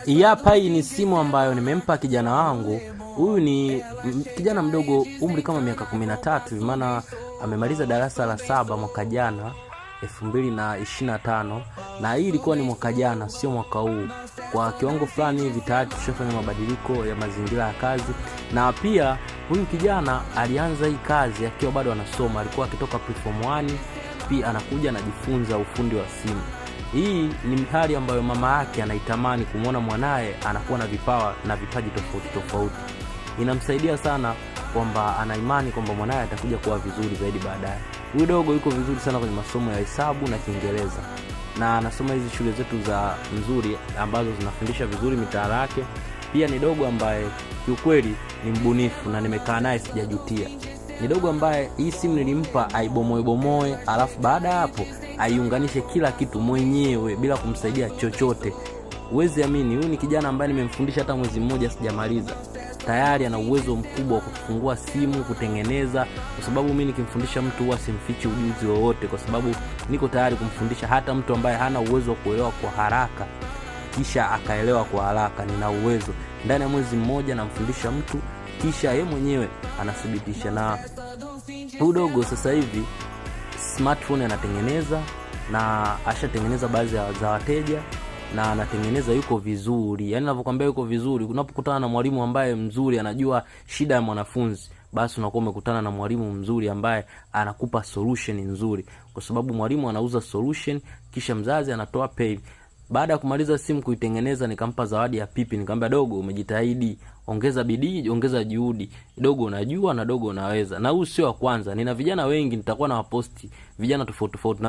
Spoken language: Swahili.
Hii ni simu ambayo nimempa kijana wangu. Huyu ni kijana mdogo, umri kama miaka 13, maana amemaliza darasa la 7 mwaka jana 2025, na hii ilikuwa ni mwaka jana, sio mwaka huu. Kwa kiwango fulani hivi tayari tushafanya mabadiliko ya mazingira ya kazi. Na pia huyu kijana alianza hii kazi akiwa bado anasoma, alikuwa akitoka preform 1, pia anakuja anajifunza ufundi wa simu. Hii ni hali ambayo mama yake anaitamani kumuona mwanae anakuwa na vipawa na vipaji tofauti tofauti. Inamsaidia sana kwamba ana imani kwamba mwanae atakuja kuwa vizuri zaidi baadaye. Huyu dogo yuko vizuri sana kwenye masomo ya hesabu na Kiingereza, na anasoma hizi shule zetu za Nzuri ambazo zinafundisha vizuri mitaala yake. Pia ni dogo ambaye kiukweli ni mbunifu na nimekaa naye sijajutia. Ni dogo ambaye hii simu nilimpa aibomoe, alafu baada hapo aiunganishe kila kitu mwenyewe bila kumsaidia chochote. Uwezi amini, huyu ni kijana ambaye nimemfundisha hata mwezi mmoja sijamaliza. Tayari ana uwezo mkubwa wa kufungua simu, kutengeneza, kwa sababu mimi nikimfundisha mtu huwa simfichi ujuzi wowote, kwa sababu niko tayari kumfundisha hata mtu ambaye hana uwezo wa kuelewa kwa haraka kisha akaelewa kwa haraka. Nina uwezo ndani ya mwezi mmoja namfundisha mtu kisha yeye mwenyewe anathibitisha. Na huyu dogo sasa hivi smartphone anatengeneza na ashatengeneza baadhi za wateja, na anatengeneza, yuko vizuri. Yaani ninavyokuambia yuko vizuri, unapokutana na mwalimu ambaye mzuri anajua shida ya mwanafunzi, basi unakuwa umekutana na mwalimu mzuri ambaye anakupa solution nzuri, kwa sababu mwalimu anauza solution kisha mzazi anatoa pay. Baada ya kumaliza simu kuitengeneza, nikampa zawadi ya pipi, nikamwambia dogo, umejitahidi, ongeza bidii, ongeza juhudi. Dogo unajua na dogo unaweza. Na huu sio wa kwanza, nina vijana wengi, nitakuwa na waposti vijana tofauti tofauti.